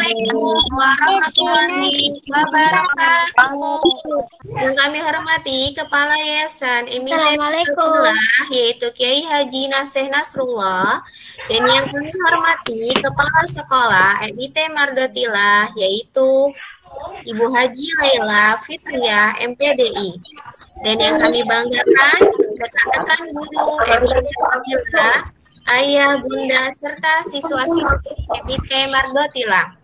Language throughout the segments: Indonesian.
Assalamualaikum warahmatullahi wabarakatuh. Yang kami hormati Kepala Yayasan Emite Mardotilah, yaitu Kiai Haji Nasih Nasrullah, dan yang kami hormati Kepala Sekolah Emite Mardotilah, yaitu Ibu Haji Laila Fitriah MPDI. Dan yang kami banggakan rekan-rekan guru Emite Mardotilah, ayah, bunda, serta siswa-siswi Emite Mardotilah.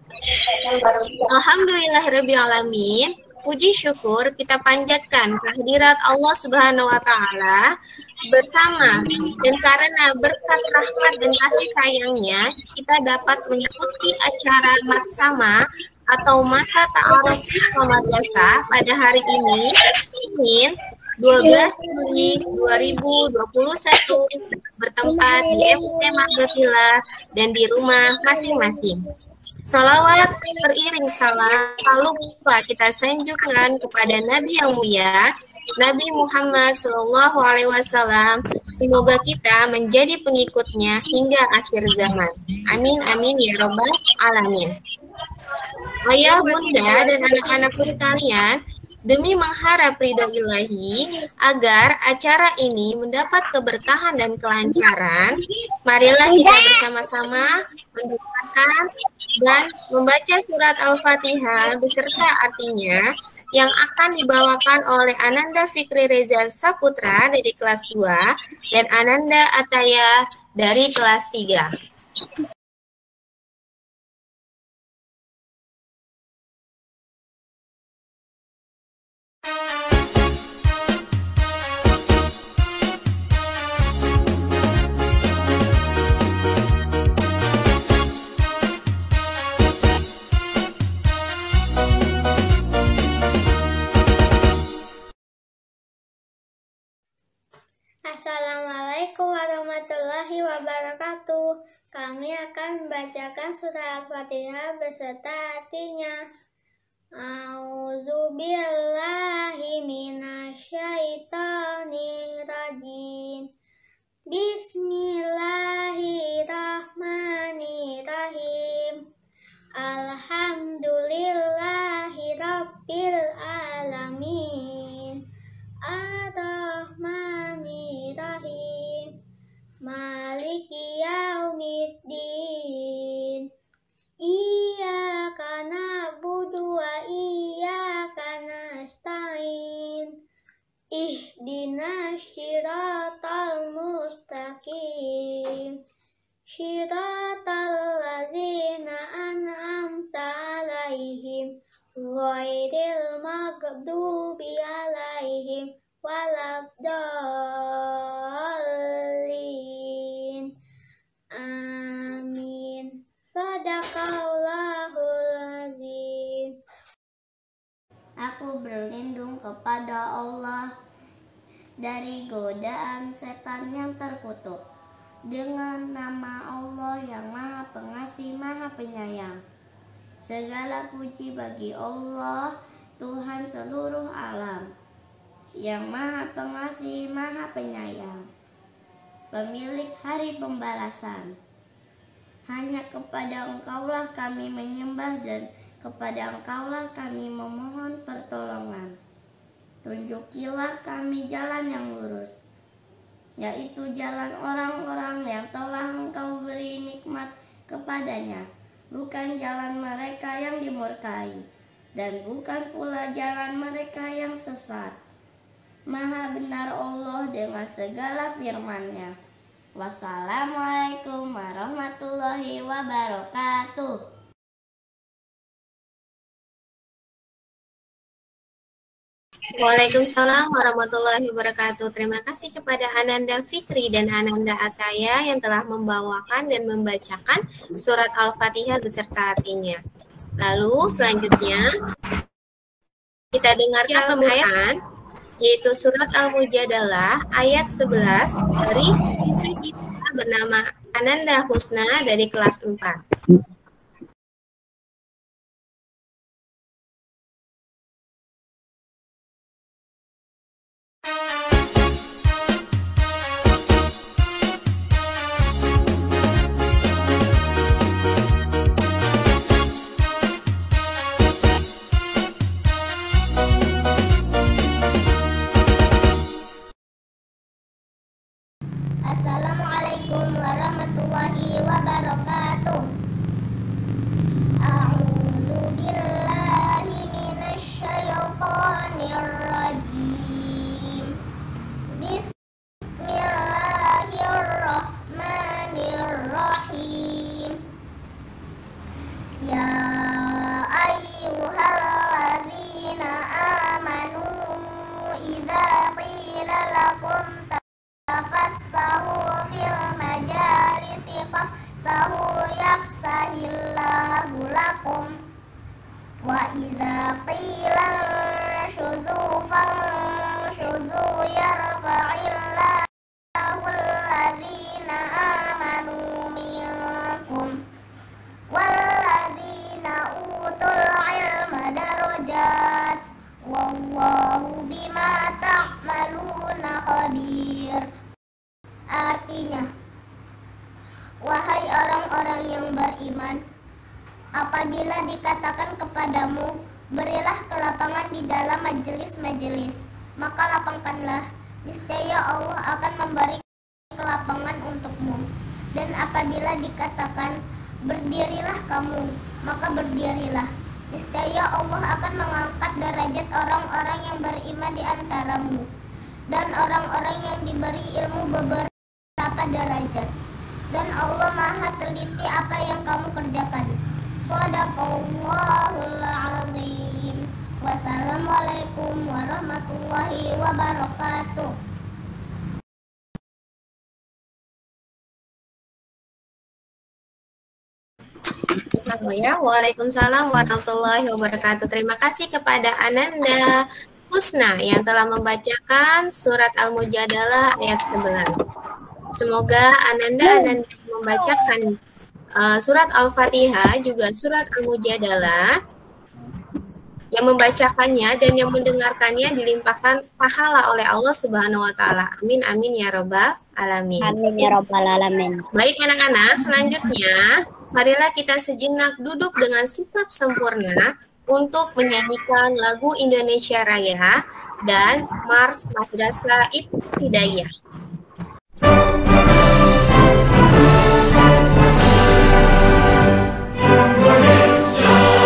Alhamdulillahirrabbilalamin. Puji syukur kita panjatkan kehadirat Allah Subhanahu wa Ta'ala bersama, dan karena berkat rahmat dan kasih sayangnya kita dapat mengikuti acara matsama atau masa ta'aruf siswa madrasah pada hari ini, Senin 12 Juli 2021, bertempat di MT Mardotilah dan di rumah masing-masing. Salawat beriring salam tak lupa kita sanjungkan kepada Nabi yang mulia, Nabi Muhammad SAW. Semoga kita menjadi pengikutnya hingga akhir zaman. Amin amin ya robbal alamin. Ayah, bunda, dan anak-anakku sekalian, demi mengharap ridho ilahi agar acara ini mendapat keberkahan dan kelancaran, marilah kita bersama-sama mendengarkan dan membaca surat Al-Fatihah beserta artinya yang akan dibawakan oleh Ananda Fikri Reza Saputra dari kelas 2 dan Ananda Ataya dari kelas 3. Assalamualaikum warahmatullahi wabarakatuh. Kami akan membacakan surah Al-Fatihah beserta artinya. A'udzubillahi minasyaitonirrajim. Bismillahirrahmanirrahim. Alhamdulillahirabbil alamin. Ar-Rahmanir-Rahim. Maliki yaumiddin. Iyyaka na'budu wa iyyaka nasta'in. Ihdinas siratal mustaqim. Siratal ladzina an'amta 'alaihim ghairil maghdubi 'alaihim waladdallin. Amin. Shadaqallahul azim. Aku berlindung kepada Allah dari godaan setan yang terkutuk. Dengan nama Allah yang Maha Pengasih, Maha Penyayang. Segala puji bagi Allah, Tuhan seluruh alam, yang Maha Pengasih, Maha Penyayang, pemilik hari pembalasan. Hanya kepada Engkaulah kami menyembah dan kepada Engkaulah kami memohon pertolongan. Tunjukilah kami jalan yang lurus, yaitu jalan orang-orang yang telah Engkau beri nikmat kepadanya, bukan jalan mereka yang dimurkai, dan bukan pula jalan mereka yang sesat. Maha benar Allah dengan segala firman-Nya. Wassalamualaikum warahmatullahi wabarakatuh. Waalaikumsalam warahmatullahi wabarakatuh. Terima kasih kepada Ananda Fikri dan Ananda Ataya yang telah membawakan dan membacakan surat Al-Fatihah beserta artinya. Lalu selanjutnya kita dengarkan ayat, yaitu surat Al-Mujadalah ayat 11 dari siswi kita bernama Ananda Husna dari kelas 4. وإذا قيل انشزوا فانشزوا يرفع الله الذين آمنوا منكم والذين أوتوا العلم درجات والله بما تعملون khabir. Artinya, wahai orang-orang yang beriman, apabila dikatakan kepadamu, berilah kelapangan di dalam majelis-majelis, maka lapangkanlah, niscaya Allah akan memberi kelapangan untukmu. Dan apabila dikatakan, berdirilah kamu, maka berdirilah, niscaya Allah akan mengangkat derajat orang-orang yang beriman di antaramu, dan orang-orang yang diberi ilmu beberapa derajat. Dan Allah Maha teliti apa yang kamu kerjakan. Shadaqallahul azim. Wassalamualaikum warahmatullahi wabarakatuh. Waalaikumsalam warahmatullahi wabarakatuh. Terima kasih kepada Ananda Husna yang telah membacakan surat Al-Mujadalah ayat 11. Semoga Ananda membacakan surat Al-Fatihah juga surat Al-Mujadalah, yang membacakannya dan yang mendengarkannya dilimpahkan pahala oleh Allah Subhanahu wa taala. Amin amin ya rabbal alamin. Amin ya rabbal alamin. Baik anak-anak, selanjutnya marilah kita sejenak duduk dengan sikap sempurna untuk menyanyikan lagu Indonesia Raya dan Mars Madrasah Ibtidaiyah. Indonesia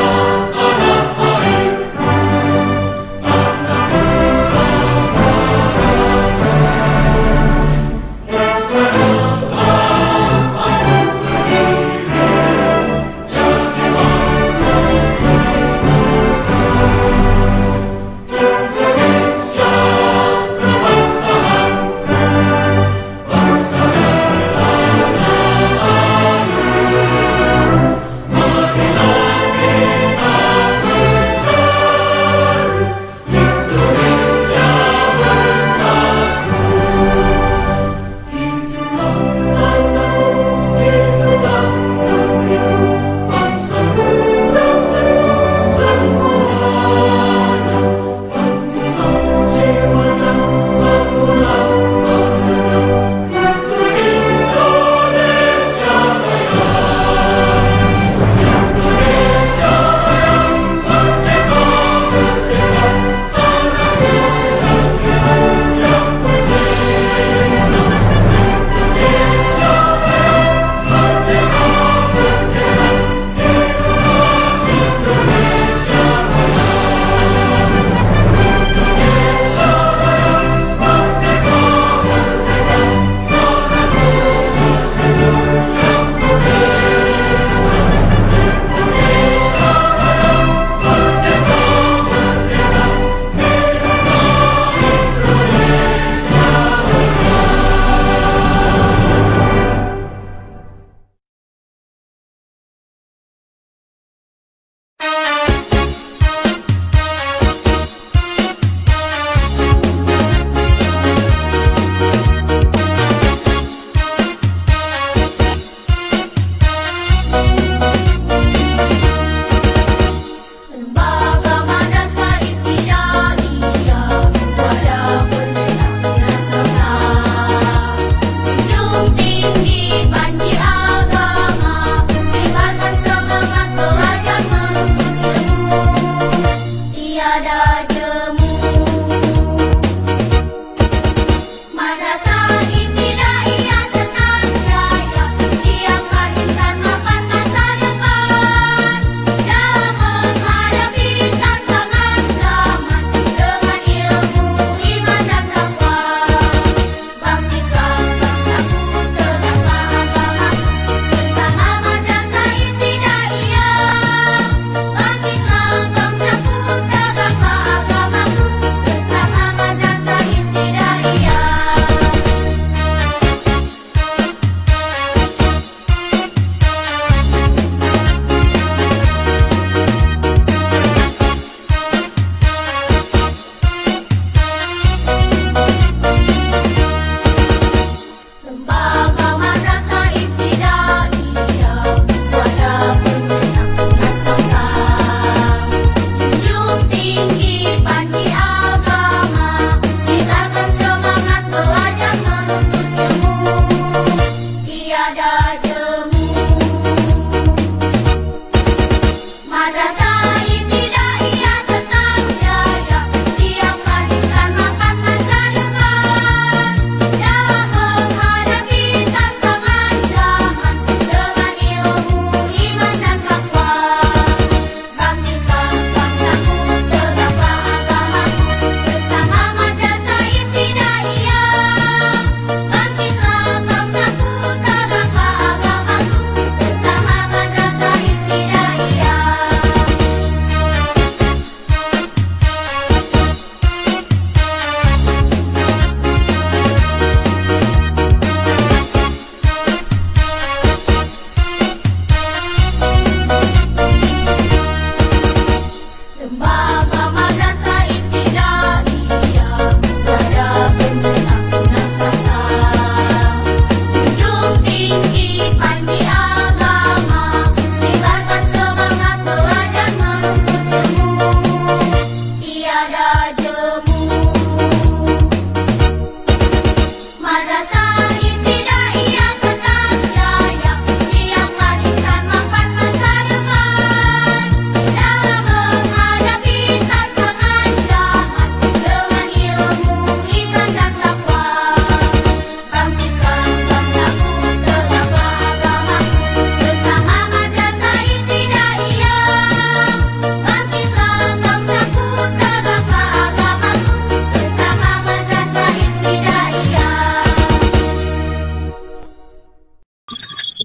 kebangsaan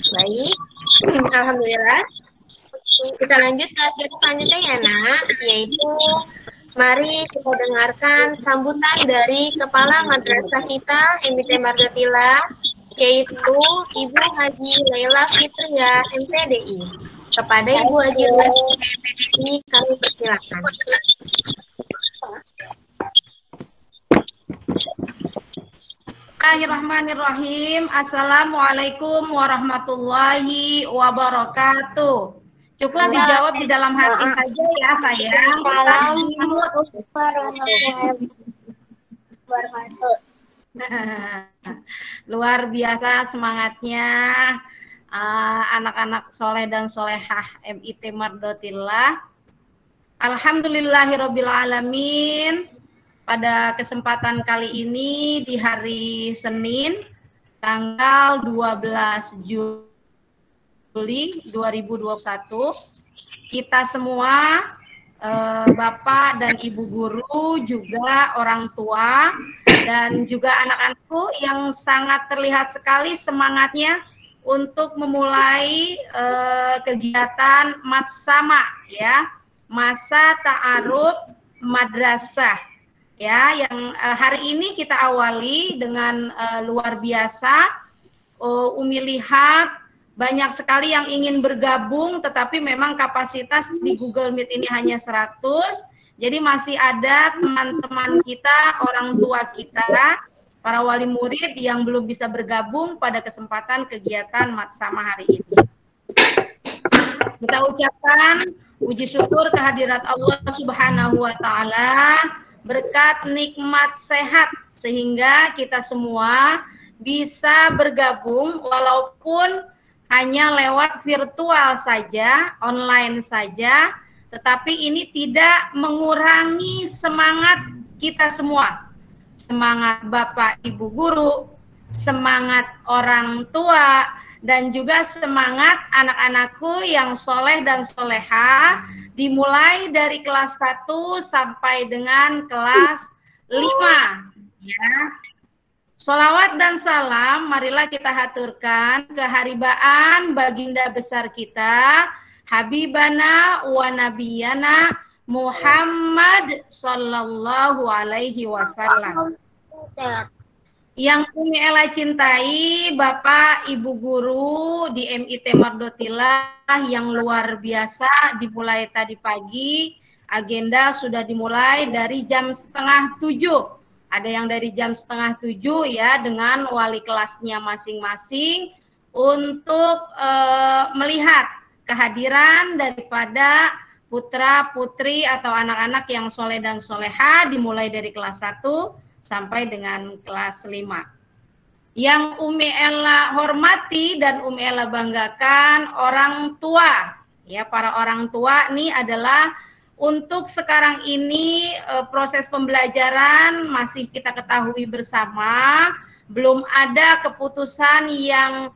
Baik, alhamdulillah. Kita lanjut ke acara selanjutnya ya nak, yaitu mari kita dengarkan sambutan dari Kepala Madrasah kita MIT Margatila, yaitu Ibu Haji Laila Fitria MPDI. Kepada Ibu Haji Laila Fitria MPDI kami persilakan. Bismillahirrahmanirrahim. Assalamualaikum warahmatullahi wabarakatuh. Cukup dijawab di dalam hati saja ya sayang. Assalamualaikum warahmatullahi wabarakatuh. Luar biasa semangatnya anak-anak soleh dan solehah MIT Mardotillah. Alhamdulillahirabbil alamin. Pada kesempatan kali ini di hari Senin tanggal 12 Juli 2021 kita semua Bapak dan Ibu guru, juga orang tua dan juga anak-anakku yang sangat terlihat sekali semangatnya untuk memulai kegiatan Matsama ya, masa ta'aruf madrasah. Ya, yang hari ini kita awali dengan luar biasa. Umi lihat banyak sekali yang ingin bergabung, tetapi memang kapasitas di Google Meet ini hanya 100. Jadi masih ada teman-teman kita, orang tua kita, para wali murid yang belum bisa bergabung pada kesempatan kegiatan Matsama hari ini. Kita ucapkan puji syukur kehadirat Allah Subhanahu wa Ta'ala, berkat nikmat sehat sehingga kita semua bisa bergabung walaupun hanya lewat virtual saja, online saja, tetapi ini tidak mengurangi semangat kita semua. Semangat Bapak Ibu guru, semangat orang tua, dan juga semangat anak-anakku yang soleh dan solehah, dimulai dari kelas 1 sampai dengan kelas 5. Ya. Sholawat dan salam marilah kita haturkan keharibaan baginda besar kita, Habibana wa Nabiyana Muhammad sallallahu alaihi wasallam. Yang Umi Ella cintai, Bapak Ibu guru di MIT Mardotillah yang luar biasa, dimulai tadi pagi, agenda sudah dimulai dari jam 6:30. Ada yang dari jam 6:30 ya, dengan wali kelasnya masing-masing untuk melihat kehadiran daripada putra-putri atau anak-anak yang soleh dan soleha, dimulai dari kelas 1 sampai dengan kelas 5. Yang Umi Ella hormati dan Umi Ella banggakan orang tua Ya, para orang tua nih adalah untuk sekarang ini proses pembelajaran masih kita ketahui bersama, belum ada keputusan yang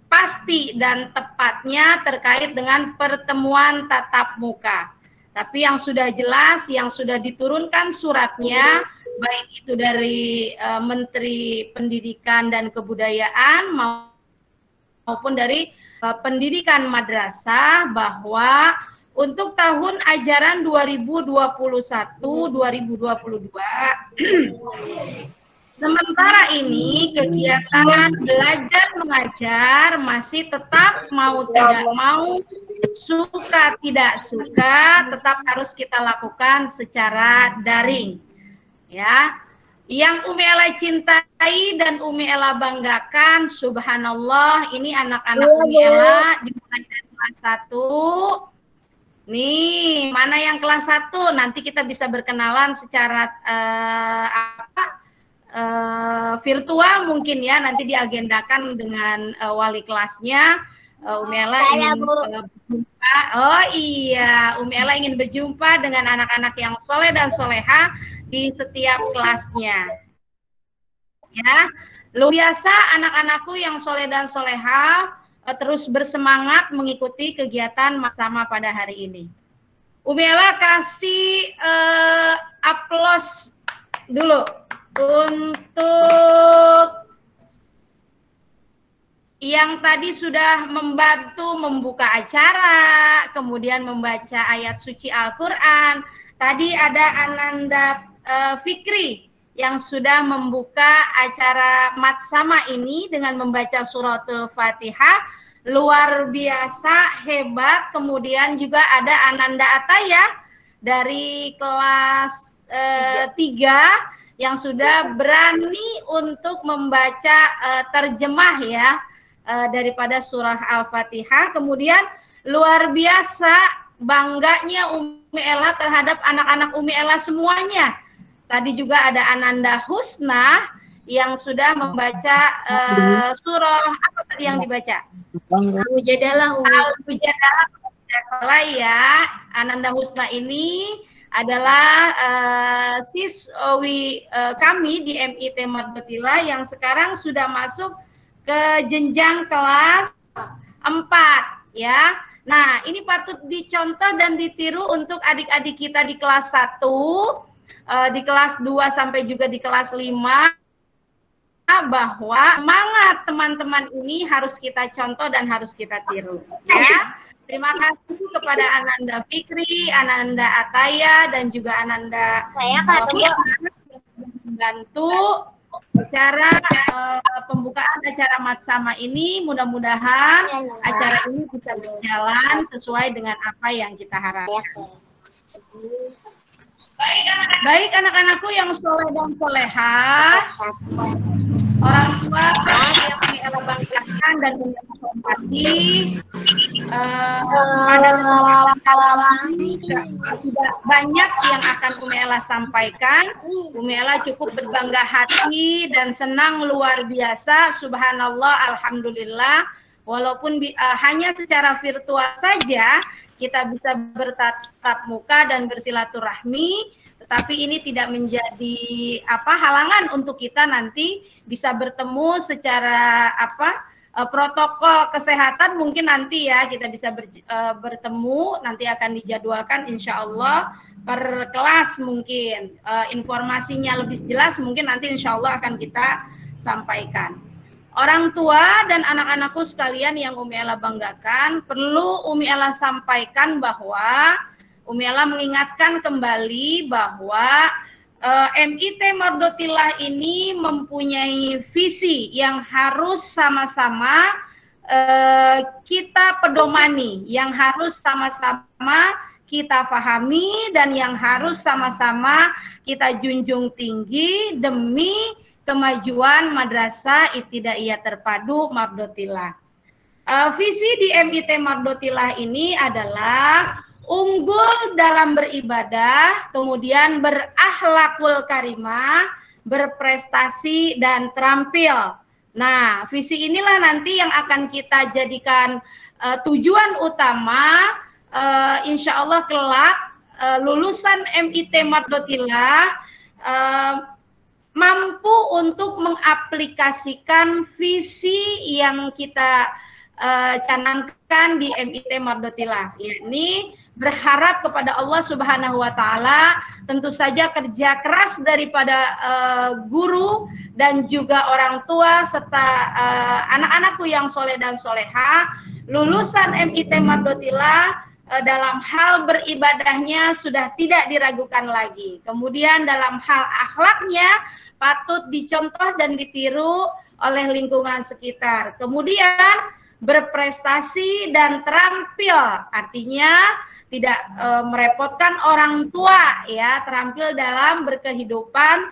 pasti dan tepatnya terkait dengan pertemuan tatap muka. Tapi yang sudah jelas, yang sudah diturunkan suratnya, baik itu dari Menteri Pendidikan dan Kebudayaan maupun dari Pendidikan Madrasah, bahwa untuk tahun ajaran 2021-2022 sementara ini kegiatan belajar mengajar masih tetap mau tidak mau, suka tidak suka, tetap harus kita lakukan secara daring. Ya, yang Umi Ella cintai dan Umi Ella banggakan, subhanallah, ini anak-anak Umi Ella dimulai dari kelas 1. Nih, mana yang kelas 1? Nanti kita bisa berkenalan secara virtual mungkin ya, nanti diagendakan dengan wali kelasnya. Umi Ella ingin berjumpa. Oh iya, Umi Ella ingin berjumpa dengan anak-anak yang soleh dan soleha di setiap kelasnya. Ya, luar biasa anak-anakku yang soleh dan soleha terus bersemangat mengikuti kegiatan bersama pada hari ini. Umi Ella kasih aplaus dulu untuk yang tadi sudah membantu membuka acara, kemudian membaca ayat suci Al-Quran. Tadi ada Ananda Fikri yang sudah membuka acara Matsama ini dengan membaca suratul Fatihah, luar biasa, hebat. Kemudian juga ada Ananda Ataya dari kelas 3 yang sudah berani untuk membaca terjemah ya daripada surah Al-Fatihah. Kemudian luar biasa bangganya Umi Ella terhadap anak-anak Umi Ella semuanya. Tadi juga ada Ananda Husna yang sudah membaca surah apa tadi yang dibaca? Al-Mujadalah. Al-Mujadalah, tidak salah ya. Ananda Husna ini adalah siswi kami di MIT Mardotilah yang sekarang sudah masuk ke jenjang kelas 4 ya. Nah, ini patut dicontoh dan ditiru untuk adik-adik kita di kelas 1, di kelas 2 sampai juga di kelas 5, bahwa semangat teman-teman ini harus kita contoh dan harus kita tiru. Ya, terima kasih kepada Ananda Fikri, Ananda Ataya, dan juga Ananda membantu acara pembukaan acara Matsama ini. Mudah-mudahan acara ini bisa berjalan sesuai dengan apa yang kita harapkan. Baik anak-anakku yang soleh dan soleha, orang tua yang Umi Ella banggakan dan menghormati, pada tidak banyak yang akan Umi Ella sampaikan. Umi Ella cukup berbangga hati dan senang luar biasa, subhanallah, alhamdulillah. Walaupun hanya secara virtual saja kita bisa bertatap muka dan bersilaturahmi, tetapi ini tidak menjadi halangan untuk kita nanti bisa bertemu secara protokol kesehatan. Mungkin nanti ya kita bisa bertemu, nanti akan dijadwalkan insya Allah per kelas, mungkin informasinya lebih jelas mungkin nanti insya Allah akan kita sampaikan. Orang tua dan anak-anakku sekalian yang Umi Ella banggakan, perlu Umi Ella sampaikan bahwa Umi Ella mengingatkan kembali bahwa MIT Mardotilah ini mempunyai visi yang harus sama-sama kita pedomani, yang harus sama-sama kita pahami, dan yang harus sama-sama kita junjung tinggi demi kemajuan Madrasah Ibtidaiyah Terpadu Mardotilah. Visi di MIT Mardotilah ini adalah unggul dalam beribadah, kemudian berakhlakul karimah, berprestasi dan terampil. Nah, visi inilah nanti yang akan kita jadikan tujuan utama insya Allah kelak lulusan MIT Mardhotilah mampu untuk mengaplikasikan visi yang kita canangkan di MIT Mardhotilah, yakni berharap kepada Allah Subhanahu wa Ta'ala, tentu saja kerja keras daripada guru dan juga orang tua serta anak-anakku yang soleh dan soleha, lulusan MIT Mardhotilah dalam hal beribadahnya sudah tidak diragukan lagi. Kemudian dalam hal akhlaknya patut dicontoh dan ditiru oleh lingkungan sekitar. Kemudian berprestasi dan terampil, artinya tidak merepotkan orang tua, ya, terampil dalam berkehidupan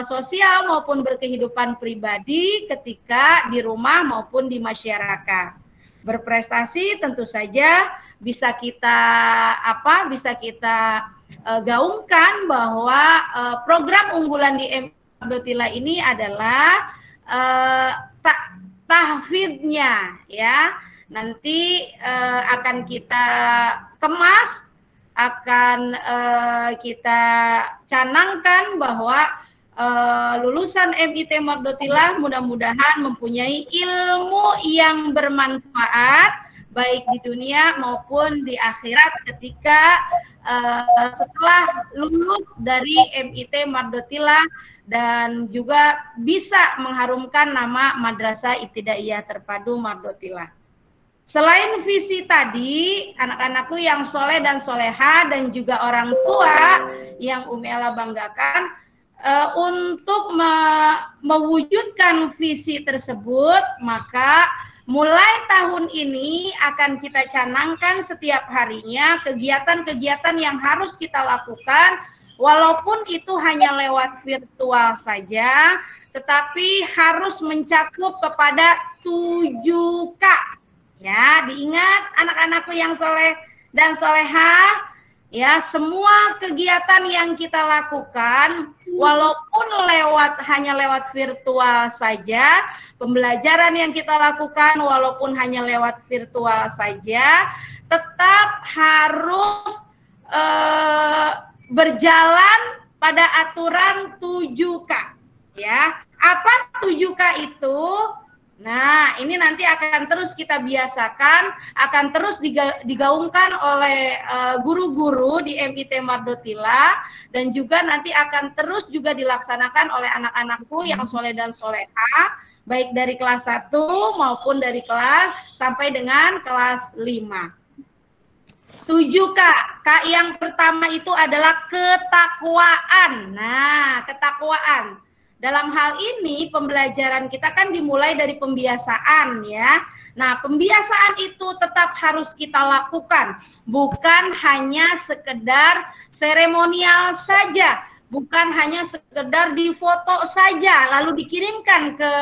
sosial maupun berkehidupan pribadi ketika di rumah maupun di masyarakat. Berprestasi tentu saja bisa kita gaungkan bahwa program unggulan di MIT Mardhotilah ini adalah tahfidnya, ya. Nanti akan kita kemas, akan kita canangkan bahwa lulusan MIT Mardhotilah mudah-mudahan mempunyai ilmu yang bermanfaat baik di dunia maupun di akhirat ketika setelah lulus dari MIT Mardhotilah, dan juga bisa mengharumkan nama Madrasah Ibtidaiyah Terpadu Mardhotilah. Selain visi tadi, anak-anakku yang soleh dan soleha dan juga orang tua yang Umi Ella banggakan, untuk mewujudkan visi tersebut, maka mulai tahun ini akan kita canangkan setiap harinya kegiatan-kegiatan yang harus kita lakukan, walaupun itu hanya lewat virtual saja, tetapi harus mencakup kepada 7K. Ya, diingat anak-anakku yang soleh dan soleha, ya, semua kegiatan yang kita lakukan, walaupun hanya lewat virtual saja, pembelajaran yang kita lakukan walaupun hanya lewat virtual saja, tetap harus berjalan pada aturan 7K. Ya, apa 7K itu? Nah, ini nanti akan terus kita biasakan, akan terus digaungkan oleh guru-guru di MIT Mardhotilah, dan juga nanti akan terus juga dilaksanakan oleh anak-anakku yang soleh dan soleha, baik dari kelas 1 maupun dari kelas sampai dengan kelas 5. 7K. K yang pertama itu adalah ketakwaan. Nah, ketakwaan. Dalam hal ini pembelajaran kita kan dimulai dari pembiasaan, ya. Nah, pembiasaan itu tetap harus kita lakukan, bukan hanya sekedar seremonial saja, bukan hanya sekedar difoto saja lalu dikirimkan ke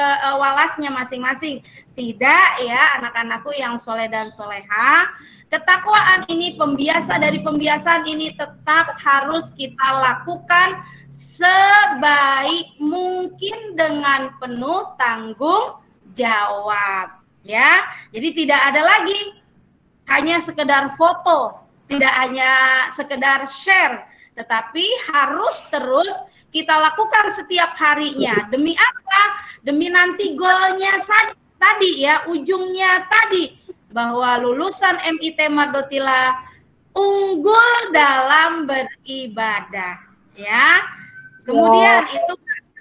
walasnya masing-masing. Tidak, ya, anak-anakku yang soleh dan soleha. Ketakwaan ini, pembiasaan ini tetap harus kita lakukan sebaik mungkin dengan penuh tanggung jawab, ya. Jadi tidak ada lagi hanya sekedar foto, tidak hanya sekedar share, tetapi harus terus kita lakukan setiap harinya. Demi apa? Demi nanti goalnya tadi, ya, ujungnya tadi, bahwa lulusan MIT Mardhotilah unggul dalam beribadah, ya. Kemudian itu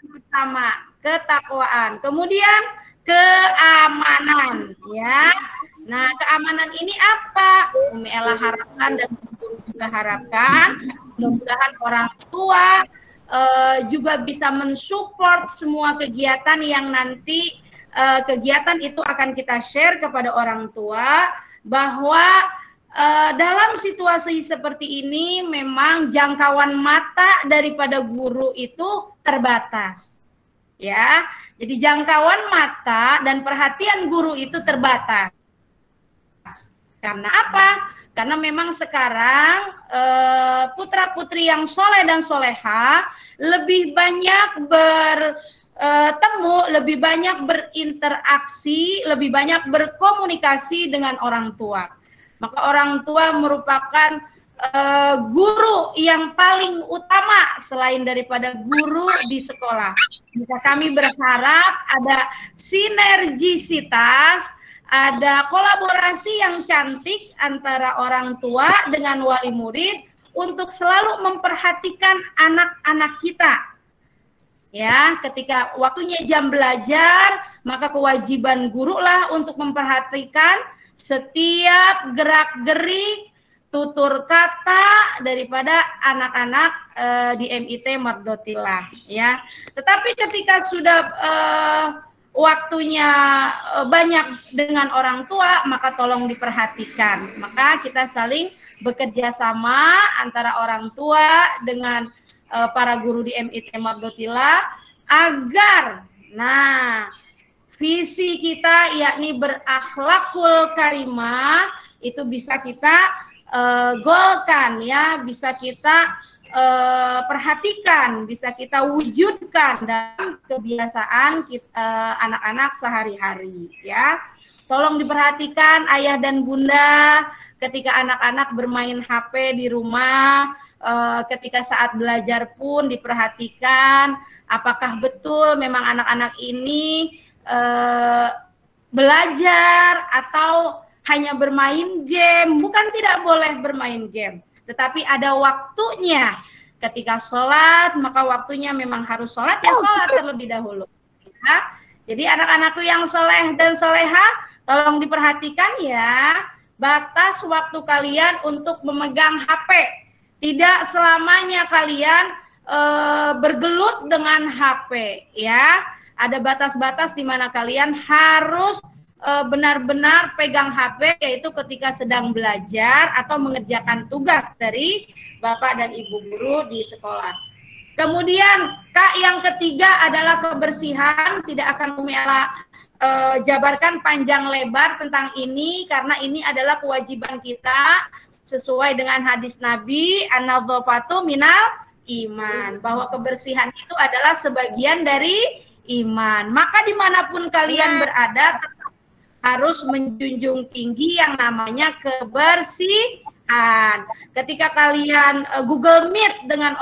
pertama, ketakwaan. Kemudian keamanan, ya. Nah, keamanan ini apa? Umi Ella harapkan dan guru juga harapkan, mudah-mudahan orang tua juga bisa mensupport semua kegiatan yang nanti kegiatan itu akan kita share kepada orang tua, bahwa dalam situasi seperti ini memang jangkauan mata daripada guru itu terbatas, ya. Jadi jangkauan mata dan perhatian guru itu terbatas. Karena apa? Karena memang sekarang putra-putri yang soleh dan soleha lebih banyak temu, lebih banyak berinteraksi, lebih banyak berkomunikasi dengan orang tua. Maka orang tua merupakan guru yang paling utama selain daripada guru di sekolah. Jika kami berharap ada sinergisitas, ada kolaborasi yang cantik antara orang tua dengan wali murid untuk selalu memperhatikan anak-anak kita. Ya, ketika waktunya jam belajar, maka kewajiban guru lah untuk memperhatikan setiap gerak-gerik, tutur kata daripada anak-anak di MIT Mardotilah, ya. Tetapi ketika sudah waktunya banyak dengan orang tua, maka tolong diperhatikan. Maka kita saling bekerja sama antara orang tua dengan para guru di MIT Mardotilah agar visi kita yakni berakhlakul karimah itu bisa kita golkan, ya, bisa kita perhatikan, bisa kita wujudkan dalam kebiasaan anak-anak sehari-hari, ya. Tolong diperhatikan ayah dan bunda ketika anak-anak bermain HP di rumah, ketika saat belajar pun diperhatikan apakah betul memang anak-anak ini belajar atau hanya bermain game. Bukan tidak boleh bermain game, tetapi ada waktunya. Ketika sholat, maka waktunya memang harus sholat, ya sholat terlebih dahulu. Ya. Jadi anak-anakku yang soleh dan soleha, tolong diperhatikan ya, batas waktu kalian untuk memegang HP. Tidak selamanya kalian bergelut dengan HP, ya. Ada batas-batas di mana kalian harus benar-benar pegang HP, yaitu ketika sedang belajar atau mengerjakan tugas dari Bapak dan Ibu guru di sekolah. Kemudian Kak yang ketiga adalah kebersihan. Tidak akan Umi Ella jabarkan panjang lebar tentang ini, karena ini adalah kewajiban kita sesuai dengan hadis Nabi, an-nadhafatu minal iman, bahwa kebersihan itu adalah sebagian dari iman. Maka dimanapun kalian berada, tetap harus menjunjung tinggi yang namanya kebersihan. Ketika kalian Google Meet dengan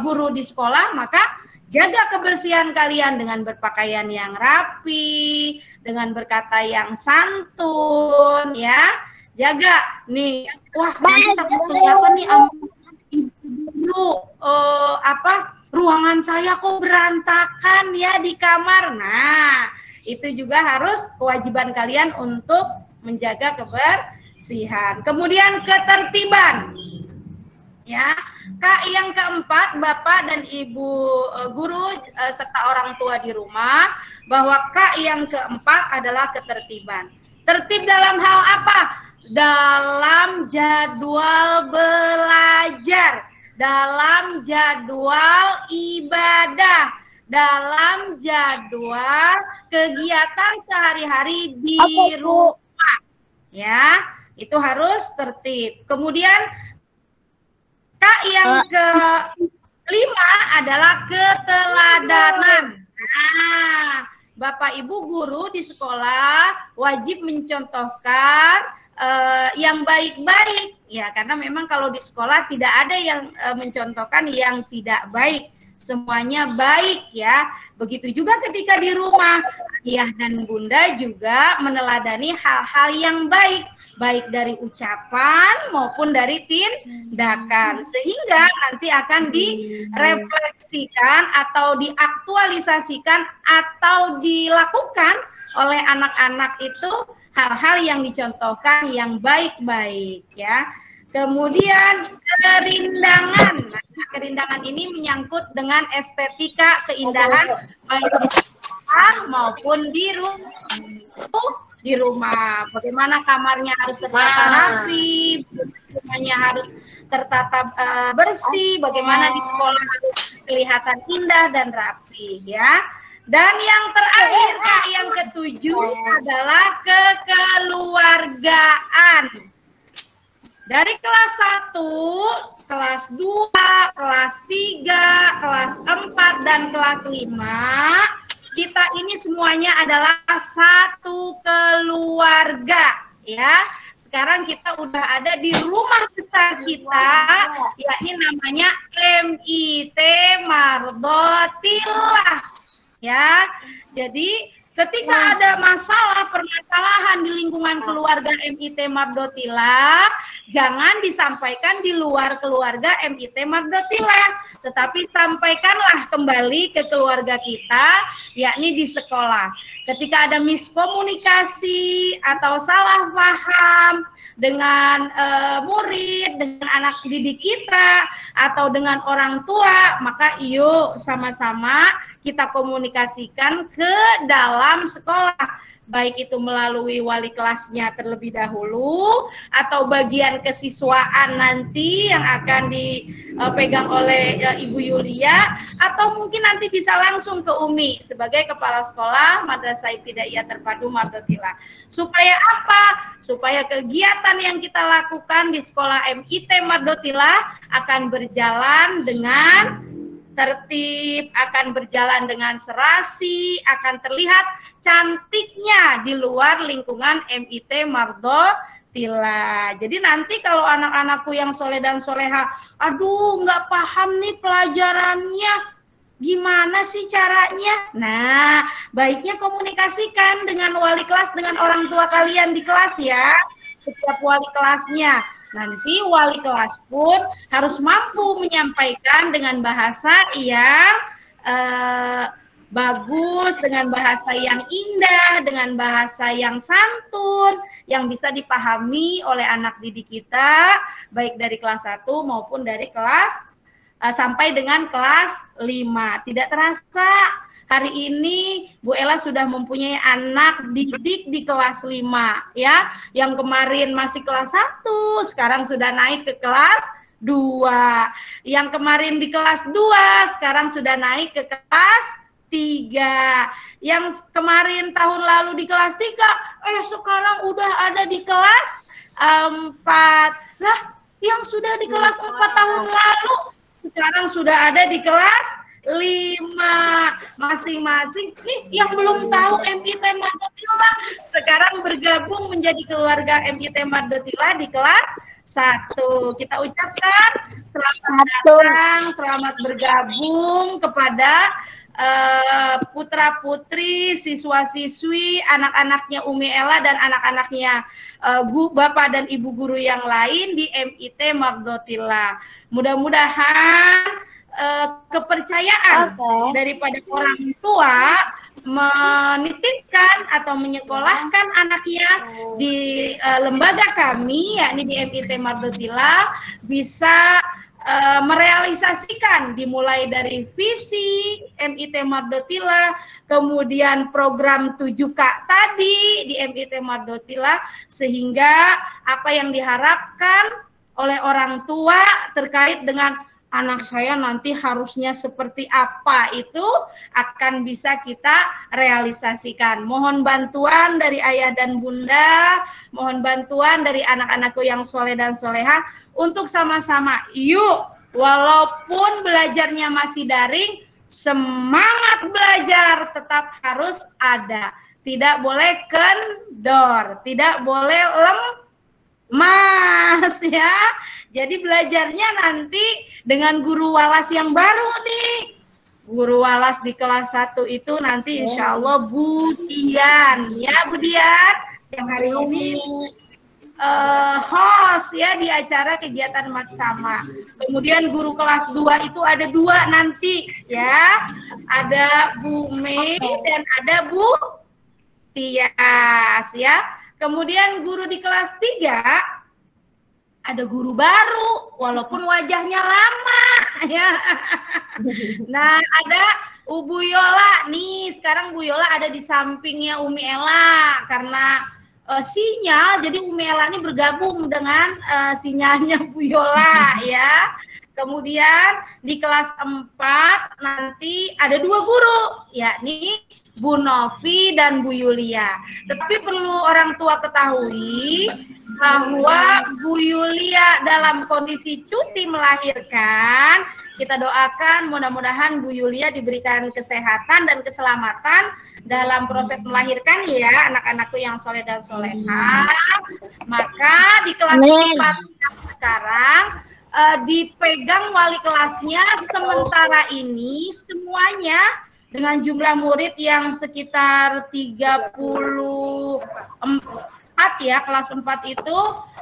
guru di sekolah, maka jaga kebersihan kalian dengan berpakaian yang rapi, dengan berkata yang santun, ya. Jaga nih, wah nanti takut kelihatan nih dulu ruangan saya kok berantakan ya di kamar. Nah, itu juga harus kewajiban kalian untuk menjaga kebersihan. Kemudian ketertiban. Ya, Kak yang keempat, Bapak dan Ibu guru serta orang tua di rumah, bahwa Kak yang keempat adalah ketertiban. Tertib dalam hal apa? Dalam jadwal belajar, dalam jadwal ibadah, dalam jadwal kegiatan sehari-hari di rumah, ya, itu harus tertib. Kemudian Kak yang kelima adalah keteladanan. Nah, Bapak Ibu guru di sekolah wajib mencontohkan yang baik-baik, ya, karena memang kalau di sekolah tidak ada yang mencontohkan yang tidak baik, semuanya baik, ya. Begitu juga ketika di rumah, ayah dan bunda juga meneladani hal-hal yang baik, baik dari ucapan maupun dari tindakan, sehingga nanti akan direfleksikan atau diaktualisasikan atau dilakukan oleh anak-anak itu hal-hal yang dicontohkan yang baik-baik, ya. Kemudian kerindangan. Nah, kerindangan ini menyangkut dengan estetika keindahan baik di sekolah maupun di rumah. Bagaimana kamarnya harus tertata rapi, rumahnya harus tertata bersih, bagaimana di sekolah harus kelihatan indah dan rapi, ya. Dan yang terakhir, Kak, yang ketujuh adalah kekeluargaan. Dari kelas 1, kelas 2, kelas 3, kelas 4, dan kelas 5, kita ini semuanya adalah satu keluarga, ya. Sekarang kita udah ada di rumah besar kita, yakni namanya MIT Mardotillah, ya. Jadi ketika ada masalah, permasalahan di lingkungan keluarga MIT Mardotillah, jangan disampaikan di luar keluarga MIT Mardotillah, tetapi sampaikanlah kembali ke keluarga kita, yakni di sekolah. Ketika ada miskomunikasi atau salah paham dengan murid, dengan anak didik kita, atau dengan orang tua, maka yuk sama-sama kita komunikasikan ke dalam sekolah, baik itu melalui wali kelasnya terlebih dahulu, atau bagian kesiswaan nanti yang akan dipegang oleh Ibu Yulia, atau mungkin nanti bisa langsung ke Umi sebagai kepala sekolah Madrasah Ibtidaiyah Terpadu Mardotillah. Supaya apa? Supaya kegiatan yang kita lakukan di sekolah MIT Mardotillah akan berjalan dengan tertib, akan berjalan dengan serasi, akan terlihat cantiknya di luar lingkungan MIT Mardotillah. Jadi nanti kalau anak-anakku yang soleh dan soleha, aduh nggak paham nih pelajarannya, gimana sih caranya? Nah, baiknya komunikasikan dengan wali kelas, dengan orang tua kalian di kelas ya, setiap wali kelasnya. Nanti wali kelas pun harus mampu menyampaikan dengan bahasa yang bagus, dengan bahasa yang indah, dengan bahasa yang santun, yang bisa dipahami oleh anak didik kita, baik dari kelas 1 maupun dari kelas sampai dengan kelas 5. Tidak terasa hari ini Bu Ella sudah mempunyai anak didik di kelas 5 ya, yang kemarin masih kelas 1, sekarang sudah naik ke kelas 2. Yang kemarin di kelas 2 sekarang sudah naik ke kelas 3. Yang kemarin tahun lalu di kelas 3 sekarang udah ada di kelas 4. Lah, yang sudah di kelas 4 tahun lalu sekarang sudah ada di kelas 5 masing-masing. Nih yang belum tahu MIT Mardotillah sekarang bergabung menjadi keluarga MIT Mardotillah di kelas 1. Kita ucapkan selamat datang, selamat bergabung kepada putra-putri, siswa-siswi, anak-anaknya Umi Ella dan anak-anaknya Bapak dan Ibu guru yang lain di MIT Mardotillah. Mudah-mudahan kepercayaan daripada orang tua menitipkan atau menyekolahkan anaknya di lembaga kami, yakni di MIT Mardotillah, bisa merealisasikan dimulai dari visi MIT Mardotillah, kemudian program 7K tadi di MIT Mardotillah, sehingga apa yang diharapkan oleh orang tua terkait dengan anak saya nanti harusnya seperti apa itu akan bisa kita realisasikan. Mohon bantuan dari ayah dan bunda, mohon bantuan dari anak-anakku yang soleh dan soleha untuk sama-sama yuk, walaupun belajarnya masih daring, semangat belajar tetap harus ada. Tidak boleh kendor, tidak boleh lemas ya. Jadi belajarnya nanti dengan guru walas yang baru nih. Guru walas di kelas 1 itu nanti insya Allah Bu Dian. Ya Bu Dian, yang hari ini host ya di acara kegiatan Matsama. Kemudian guru kelas 2 itu ada 2 nanti ya. Ada Bu Mei dan ada Bu Tias ya. Kemudian guru di kelas 3 ada guru baru, walaupun wajahnya lama, ya. Nah, ada Bu Yola nih. Sekarang Bu Yola ada di sampingnya Umi Ella karena sinyal. Jadi Umi Ella ini bergabung dengan sinyalnya Bu Yola, ya. Kemudian di kelas 4 nanti ada 2 guru, yakni Bu Novi dan Bu Yulia. Tetapi perlu orang tua ketahui bahwa Bu Yulia dalam kondisi cuti melahirkan. Kita doakan mudah-mudahan Bu Yulia diberikan kesehatan dan keselamatan dalam proses melahirkan ya, anak-anakku yang soleh dan soleha. Maka di kelas 4 sekarang dipegang wali kelasnya sementara ini semuanya dengan jumlah murid yang sekitar 34 ya, kelas 4 itu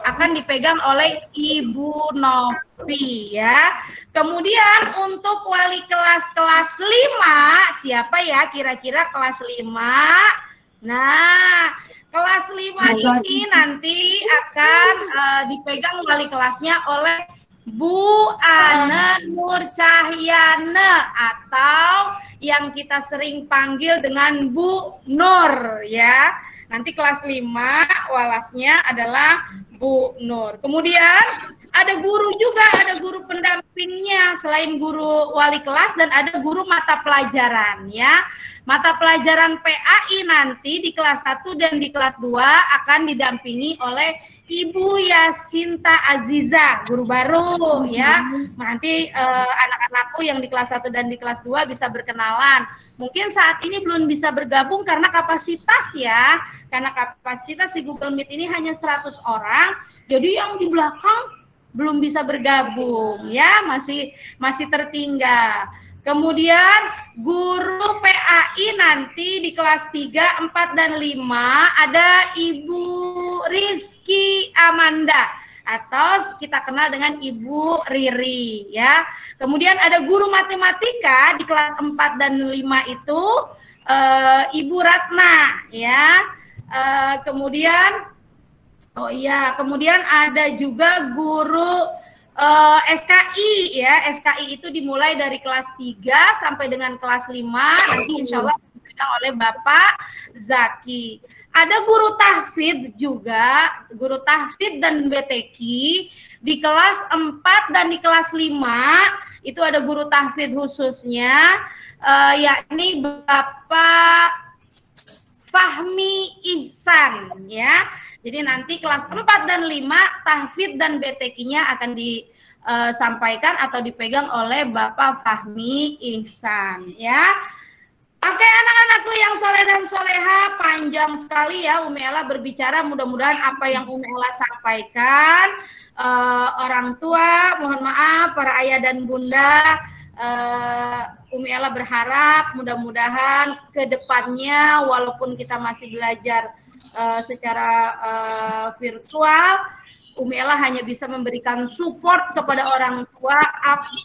akan dipegang oleh Ibu Novi ya. Kemudian untuk wali kelas 5, siapa ya kira-kira kelas 5? Nah, kelas 5 ini nanti akan dipegang wali kelasnya oleh Bu Ane Nur Cahyana atau yang kita sering panggil dengan Bu Nur ya. Nanti kelas 5 walasnya adalah Bu Nur. Kemudian ada guru juga, ada guru pendampingnya selain guru wali kelas dan ada guru mata pelajaran ya. Mata pelajaran PAI nanti di kelas 1 dan di kelas 2 akan didampingi oleh Ibu Yasinta Aziza, guru baru ya. Nanti anak-anakku yang di kelas 1 dan di kelas 2 bisa berkenalan. Mungkin saat ini belum bisa bergabung karena kapasitas ya. Karena kapasitas di Google Meet ini hanya 100 orang. Jadi yang di belakang belum bisa bergabung ya, masih tertinggal. Kemudian guru PAI nanti di kelas 3, 4 dan 5 ada Ibu Rizky Amanda atau kita kenal dengan Ibu Riri ya. Kemudian ada guru matematika di kelas 4 dan 5 itu Ibu Ratna ya. Kemudian kemudian ada juga guru SKI ya. SKI itu dimulai dari kelas 3 sampai dengan kelas 5 nanti insya Allah dipegang oleh Bapak Zaki. Ada guru tahfidz juga, guru tahfidz dan BTQ di kelas 4 dan di kelas 5 itu ada guru tahfidz khususnya yakni Bapak Fahmi Ihsan ya. Jadi nanti kelas 4 dan 5 tahfidz dan BTQ-nya akan disampaikan atau dipegang oleh Bapak Fahmi Ihsan ya. Oke anak-anakku yang soleh dan soleha, panjang sekali ya Umi Ella berbicara, mudah-mudahan apa yang Umi Ella sampaikan orang tua, mohon maaf para ayah dan bunda, Umi Ella berharap mudah-mudahan ke depannya walaupun kita masih belajar secara virtual, Umi Ella hanya bisa memberikan support kepada orang tua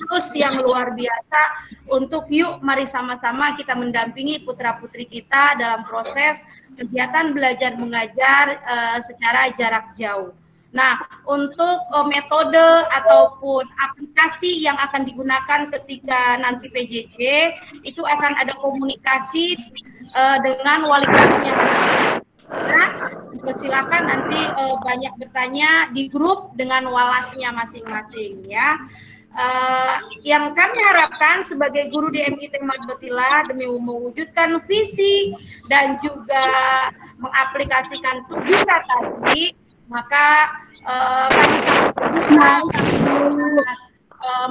plus yang luar biasa untuk yuk mari sama-sama kita mendampingi putra-putri kita dalam proses kegiatan belajar mengajar secara jarak jauh. Nah, untuk metode ataupun aplikasi yang akan digunakan ketika nanti PJJ itu akan ada komunikasi dengan wali kelasnya. Nah, silakan nanti banyak bertanya di grup dengan walasnya masing-masing ya. Yang kami harapkan sebagai guru di MIT Madotila demi mewujudkan visi dan juga mengaplikasikan 7 tadi, maka kami sangat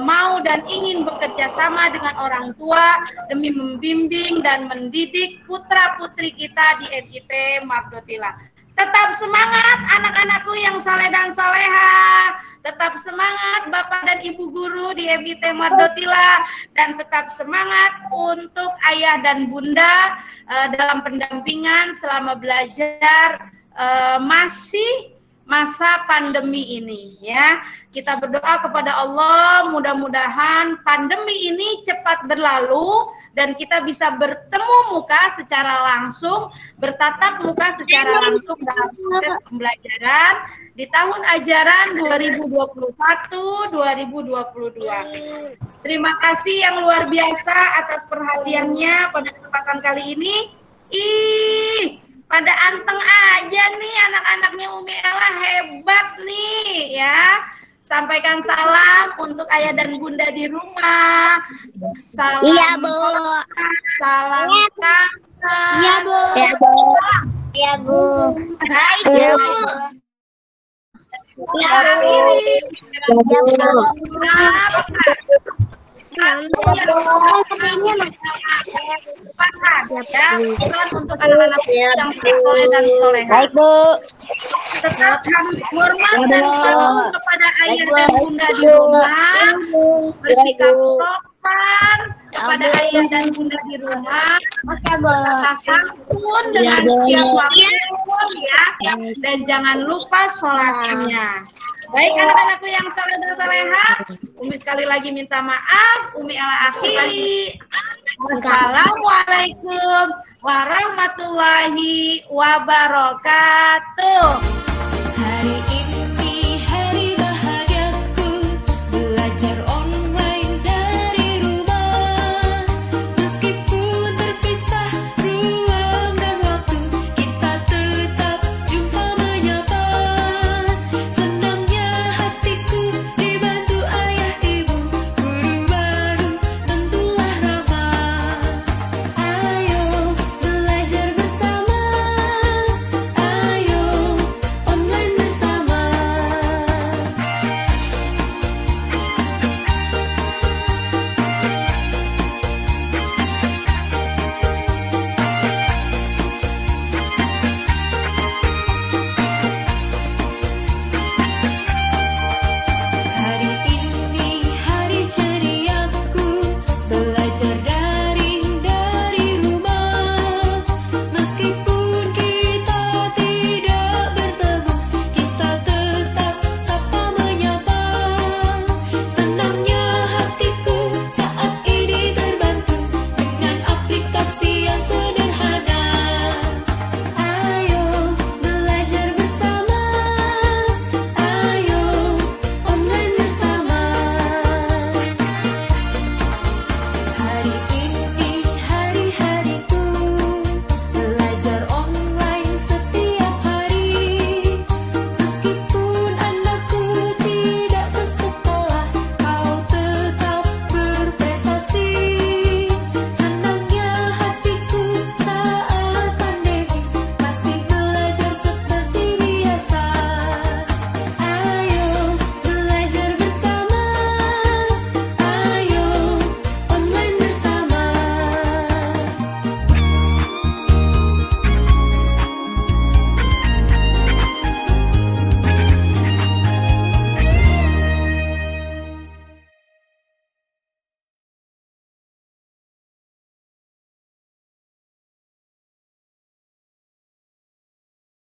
mau dan ingin bekerja sama dengan orang tua demi membimbing dan mendidik putra-putri kita di MIT Madotila. Tetap semangat anak-anakku yang saleh dan soleha, tetap semangat Bapak dan Ibu guru di MIT Madotila, dan tetap semangat untuk ayah dan bunda dalam pendampingan selama belajar masih masa pandemi ini ya. Kita berdoa kepada Allah mudah-mudahan pandemi ini cepat berlalu dan kita bisa bertemu muka secara langsung, bertatap muka secara langsung dalam proses pembelajaran di tahun ajaran 2021-2022. Terima kasih yang luar biasa atas perhatiannya pada kesempatan kali ini. Pada anteng aja nih anak-anaknya Umi Ella, hebat nih ya. Sampaikan salam untuk ayah dan bunda di rumah. Salam, iya, Bu. Salam Iya, Bu. Iya, Bu. Iya, Bu. Iya, Bu. Untuk anak-anak yang soleh dan soleha. Baik, Bu. Tetap hormat dan patuh kepada ayah dan bunda di rumah. Bersikap sopan kepada ayah dan bunda di rumah. Oke, Bu. Kata santun dengan setiap waktu ya. Dan jangan lupa sholatnya. Baik anak-anakku yang saleh dan saleha, Umi sekali lagi minta maaf. Umi ala akhiri. Wassalamualaikum warahmatullahi wabarakatuh.